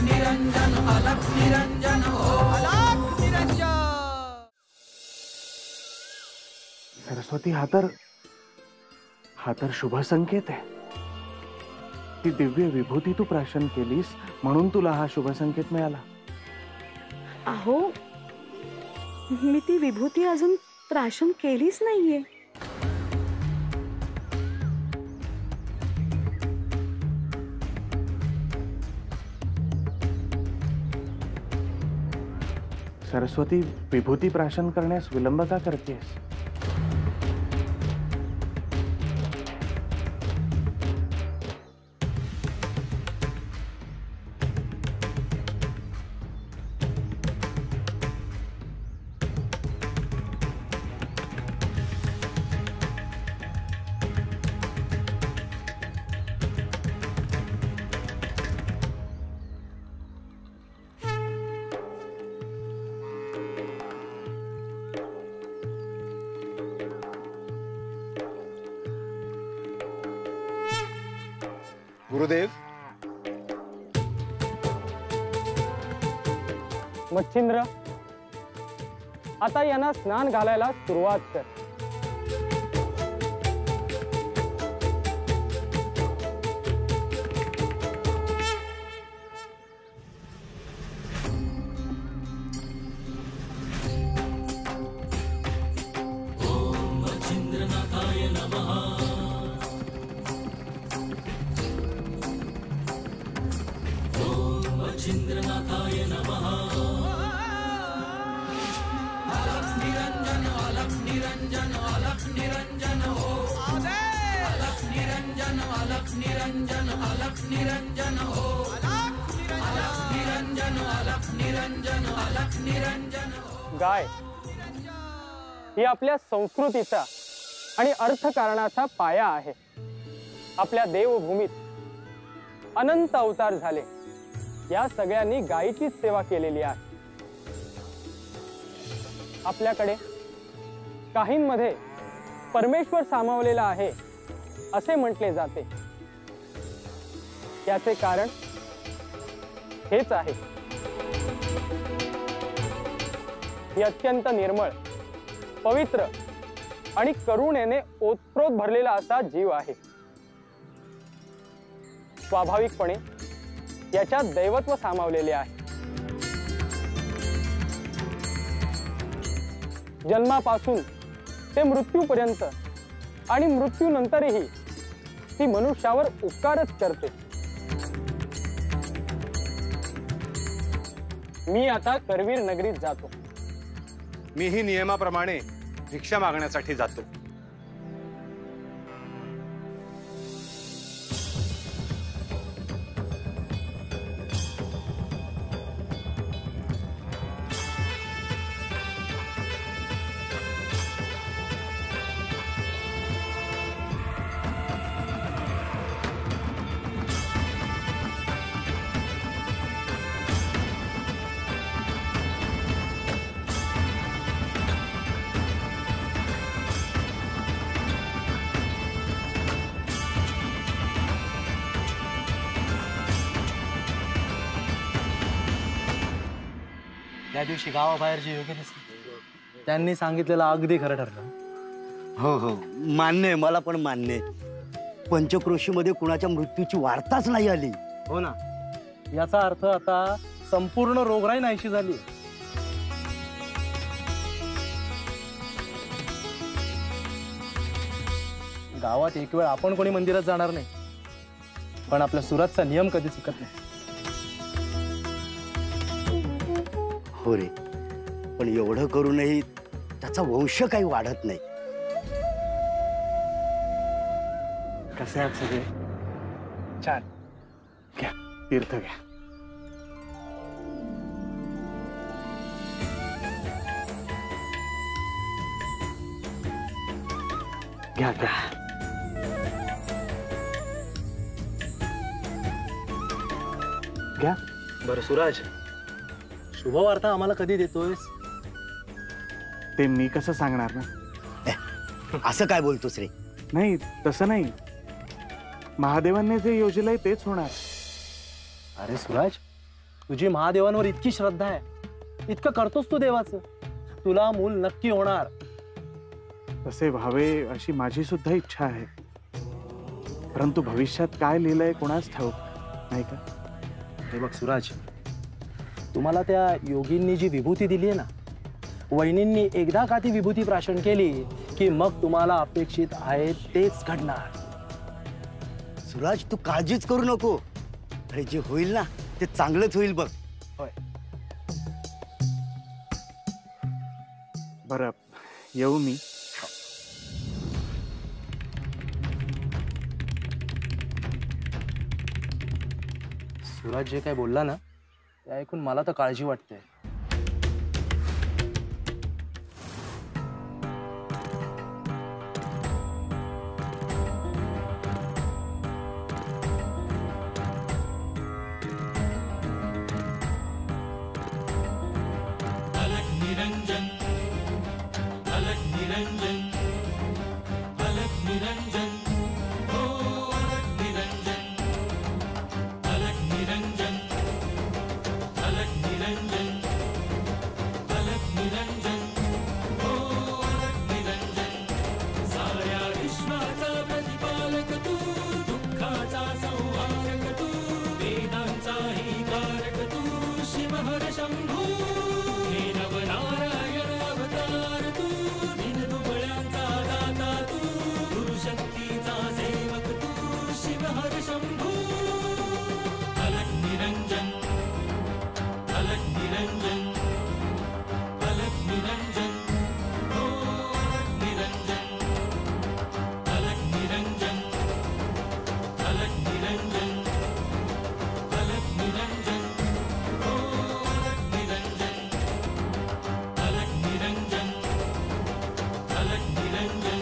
निरंजन अलख निरंजन हो अलख निरंजन। सरस्वती हा तर शुभ संकेत आहे। ती दिव्य विभूती तू प्राशन केलीस म्हणून तुला हा शुभ संकेत मिळाला। अहो मी ती विभूती अजून प्राशन केलीच नाहीये। सरस्वती विभूती प्राशन करण्यास विलंब का करतेस? गुरुदेव, मच्छिंद्र, आता यांना स्नान घालायला सुरुवात कर। ओम मच्छिंद्रनाथाय नमः। मच्छिंद्रनाथाय नमः। अलख निरंजन अलख निरंजन अलख निरंजन हो अलख निरंजन अलख निरंजन अलख निरंजन हो अलख निरंजन अलख निरंजन अलख निरंजन हो। गाय ही आपल्या संस्कृतीचा आणि अर्थकारणाचा पाया आहे। आपल्या देवभूमीत अनंत अवतार झाले, या सगळ्यांनी गायीची सेवा केलेली आहे। आपल्याकडे काहींमध्ये परमेश्वर सामावलेला आहे असे म्हटले जाते। याचे कारण हेच आहे, ही अत्यंत निर्मळ, पवित्र आणि करुणेने ओतप्रोत भरलेला असा जीव आहे। स्वाभाविकपणे याच्यात दैवत्व सामावलेले आहे। जन्मापासून ते मृत्यूपर्यंत आणि मृत्यूनंतरही ती मनुष्यावर उपकारच करते। मी आता करवीर नगरीत जातो। मीही नियमाप्रमाणे भिक्षा मागण्यासाठी जातो। त्या दिवशी गावाबाहेर जे योग्य त्यांनी सांगितलेलं अगदी खरं ठरलं। हो हो मान्य आहे, मला पण मान्य आहे। पंचक्रोशीमध्ये कुणाच्या मृत्यूची वार्ताच नाही आली। हो ना, याचा अर्थ आता संपूर्ण रोगराई नाहीशी झाली। गावात एक वेळ आपण कोणी मंदिरात जाणार नाही, पण आपल्या सुरतचा नियम कधी चुकत नाही। हो रे, पण एवढं करूनही त्याचा वंश काही वाढत नाही। कसे आहात सगळे? छान, घ्या तीर्थ घ्या। घ्या घ्या। घ्या। बरं सुराज, शुभवार्ता आम्हाला कधी देतोयस? ते मी कसं सांगणार ना? असं काय बोलतोस रे? नाही तसं नाही, महादेवांनी जे योजलंय तेच होणार। अरे सुराज, तुझी महादेवांवर इतकी श्रद्धा आहे, इतकं करतोस तू देवाचं, तुला मूल नक्की होणार. तसे व्हावे अशी माझी सुद्धा इच्छा आहे, परंतु भविष्यात काय लिहिलंय कोणाच ठाऊक नाही का. हे बघ सुराज, तुम्हाला त्या योगींनी जी विभूती दिली आहे ना, वहिनींनी एकदा का ती विभूती प्राशन केली की मग तुम्हाला अपेक्षित आहे तेच घडणार. सुराज, तू काळजीच करू नको. अरे जे होईल ना ते चांगलंच होईल बघ. होय. बरं, येऊ मी. सुराज जे काय बोलला ना, ते ऐकून मला तर काळजी वाटते. अलग निरंजन, अलग निरंजन, अलग निरंजन, ओ अलग निरंजन, अलग निरंजन, अलग निरंजन, अलग निरंजन, ओ अलग निरंजन. साऱ्या विश्वाचा प्रतिपालक तू, दुःखाचा संहारक तू, वेदांचाही कारक तू, शिवहर शंभू. हे नवनारायण अवतार तू, दीनदुबळ्यांचा दाता तू, गुरुशक्तीचा सेवक तू, शिवहर शंभू. अलग निरंजन, अलग निरंजन, अलग निरंजन, ओ अलग निरंजन, अलग निरंजन, अलग निरंजन, अलग निरंजन, ओ अलग निरंजन, अलग निरंजन, अलग निरंजन,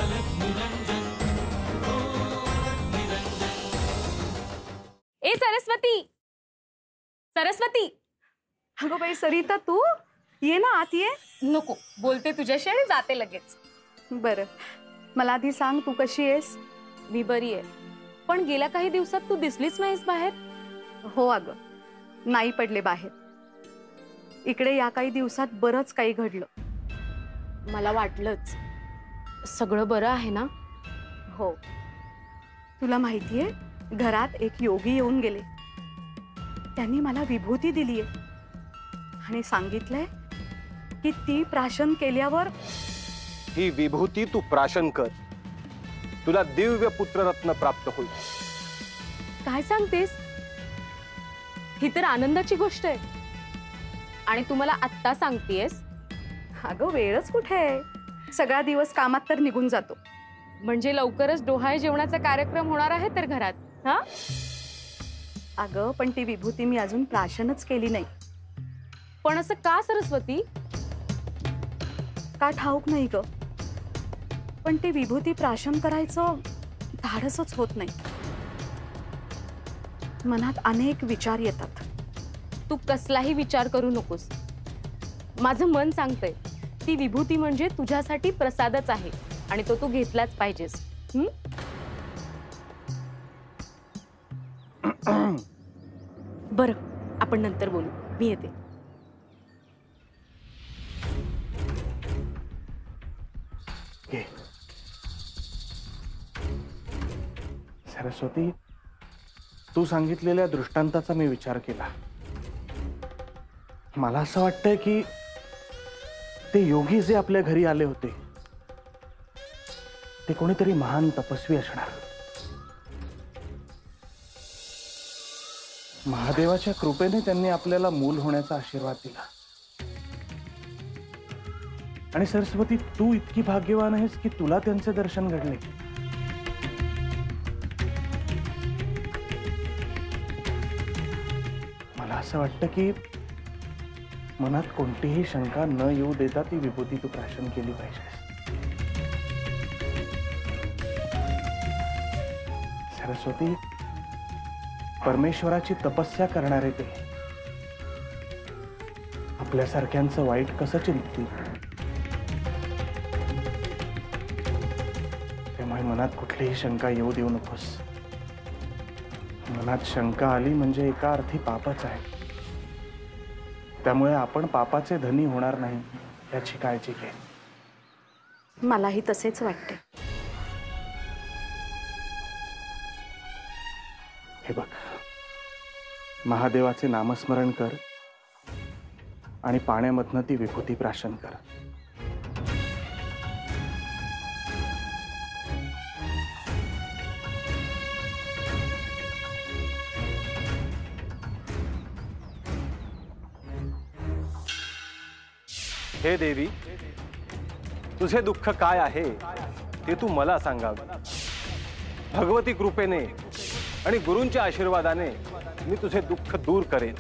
अलग निरंजन, ओ अलग निरंजन. ए सरस्वती, सरस्वती. अगं बाई सरिता, तू ये ना आत ये. नको, बोलते तुझ्याशी आणि जाते लगेच. बरं, मला आधी सांग, तू कशी आहेस? मी बरी आहे, पण गेल्या काही दिवसात तू दिसलीच नाहीस बाहेर. हो अगं, नाही पडले बाहेर. इकडे या काही दिवसात बरंच काही घडलं. मला वाटलंच. सगळं बरं आहे ना? हो. तुला माहितीये, घरात एक योगी येऊन गेले. त्यांनी मला विभूती दिलीये आणि सांगितलंय की ती प्राशन केल्यावर ही विभूती तू प्राशन कर, तुला दिव्य पुत्ररत्न प्राप्त होईल. काय सांगतेस? ही तर आनंदाची गोष्ट आहे आणि तू मला आत्ता सांगतेस. अगं वेळच कुठे आहे, सगळा दिवस कामात तर निघून जातो. म्हणजे लवकरच डोहाळे जेवणाचा कार्यक्रम होणार आहे तर घरात. हा अगं पण ती विभूती मी अजून प्राशनच केली नाही. पण असं का सरस्वती? का ठाऊक नाही ग, पण ती विभूती प्राशन करायचं धाडसच होत नाही. मनात अनेक विचार येतात. तू कसलाही विचार करू नकोस. माझं मन सांगतंय ती विभूती म्हणजे तुझ्यासाठी प्रसादच आहे आणि तो तू घेतलाच पाहिजेस. बरं, आपण नंतर बोलू. मी येते. सरस्वती, तू सांगितलेल्या दृष्टांताचा मी विचार केला. मला असं वाटतंय की ते योगी जे आपल्या घरी आले होते ते कोणीतरी महान तपस्वी असणार. महादेवाच्या कृपेने त्यांनी आपल्याला मूल होण्याचा आशीर्वाद दिला. आणि सरस्वती, तू इतकी भाग्यवान आहेस की तुला त्यांचे दर्शन घडले. मला असं वाटतं की मनात कोणतीही शंका न येऊ देता ती विभूती तू प्राशन केली पाहिजे. सरस्वती, परमेश्वराची तपस्या करणारे ते आपल्यासारख्यांचं वाईट कसं चिंततील. त्यामुळे मनात कुठलीही शंका येऊ देऊ नकोस. मनात शंका आली म्हणजे एका अर्थी पापच आहे. त्यामुळे आपण पापाचे धनी होणार नाही याची काळजी घे. मलाही तसेच वाटते. हे बघ, महादेवाचे नामस्मरण कर आणि पाण्यामधनं ती विभूती प्राशन कर. हे देवी, तुझे दुःख काय आहे ते तू मला सांगावे. भगवती कृपेने आणि गुरूंच्या आशीर्वादाने मी तुझे दुःख दूर करेन.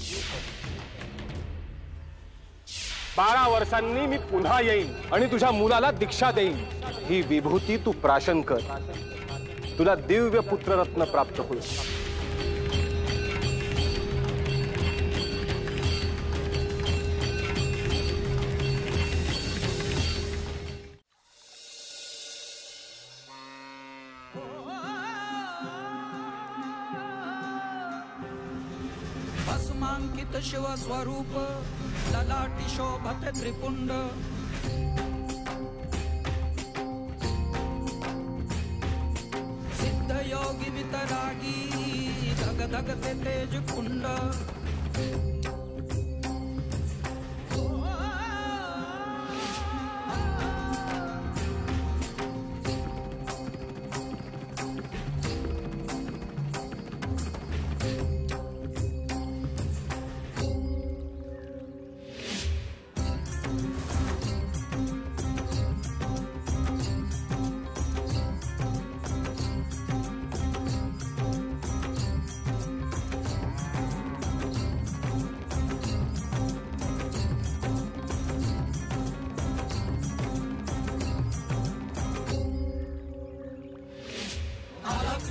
12 वर्षांनी मी पुन्हा येईन आणि तुझ्या मुलाला दीक्षा देईन. ही विभूती तू प्राशन कर, तुला दिव्य पुत्ररत्न प्राप्त होईल. भस्मांकित शिव स्वरूप ललाटी शोभत त्रिपुंड. सिद्ध योगी वितरागी धग धग ते तेज कुंड.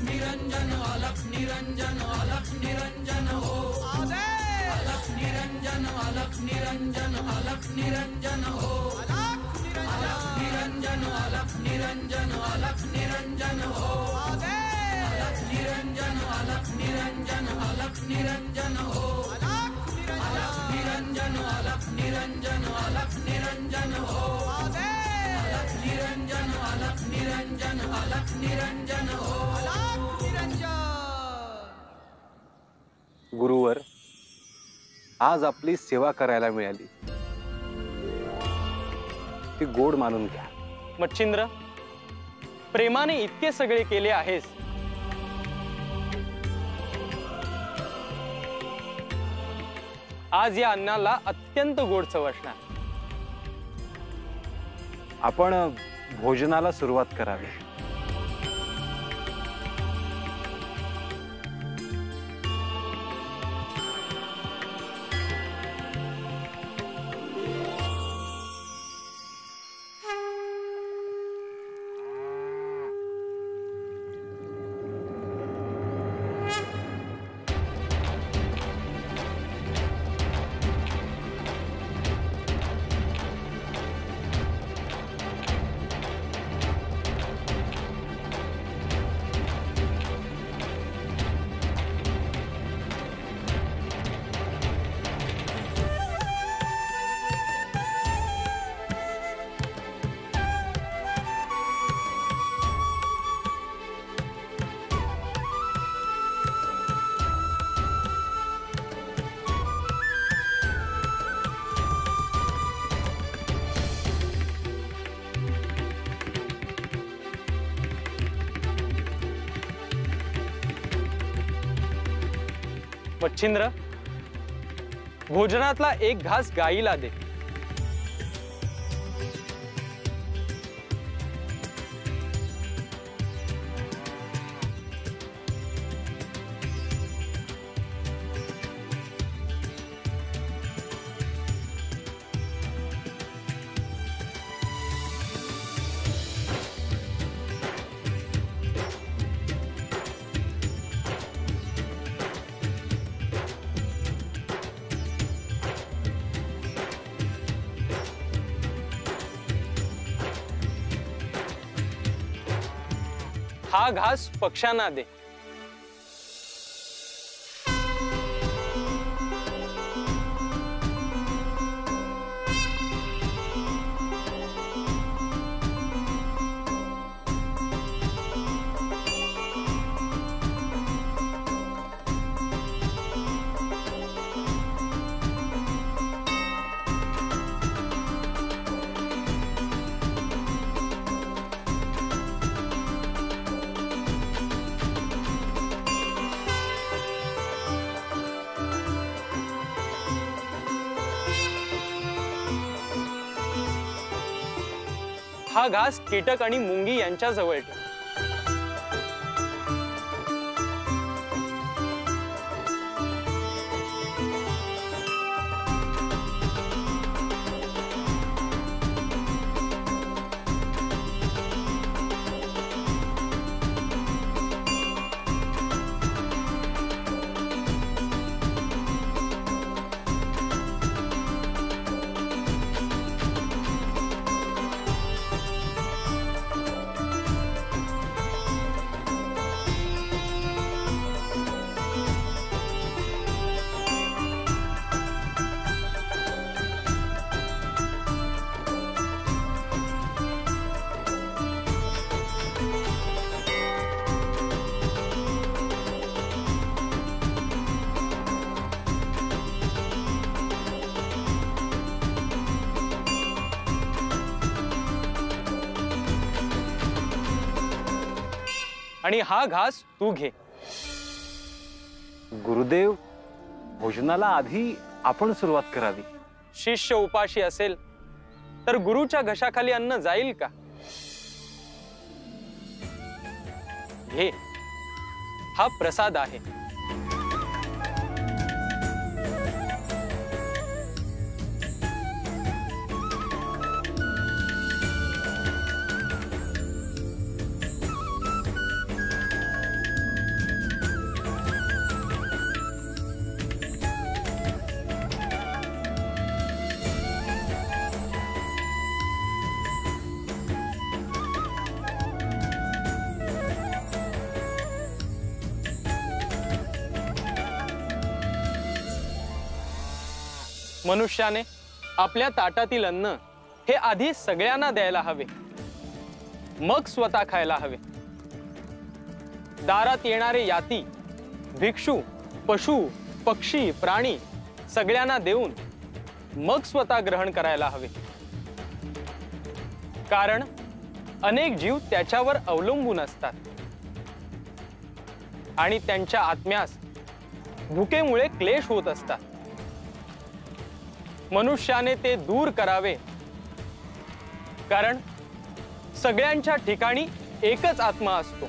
निरंजन अलख निरंजन अलख निरंजन हो. अलख निरंजन अलख निरंजन अलख निरंजन हो. अलख निरंजन अलख निरंजन अलख निरंजन हो. अलख निरंजन अलख निरंजन अलख निरंजन हो. अलख निरंजन अलख निरंजन अलख निरंजन हो. अलख निरंजन अलख निरंजन अलख निरंजन हो. गुरुवर, आज आपली सेवा करायला मिळाली, ती गोड मानून घ्या. मच्छिंद्र, प्रेमाने इतके सगळे केले आहेस, आज या अन्नाला अत्यंत गोड चव असणार. आपण भोजनाला सुरुवात करावी. मच्छिंद्र, भोजनातला एक घास गाईला दे. हा घास पक्ष्यांना दे. हा घास कीटक आणि मुंगी यांच्या जवळ ठेव. आणि हा घास तू घे. गुरुदेव, भोजनाला आधी आपण सुरुवात करावी. शिष्य उपाशी असेल तर गुरुच्या घशाखाली अन्न जाईल का? घे, हा प्रसाद आहे. मनुष्याने आपल्या ताटातील अन्न हे आधी सगळ्यांना द्यायला हवे, मग स्वतः खायला हवे. दारात येणारे याती, भिक्षू, पशु, पक्षी, प्राणी सगळ्यांना देऊन मग स्वतः ग्रहण करायला हवे. कारण अनेक जीव त्याच्यावर अवलंबून असतात आणि त्यांच्या आत्म्यास भुकेमुळे क्लेश होत असतात. मनुष्याने ते दूर करावे, कारण सगळ्यांच्या ठिकाणी एकच आत्मा असतो.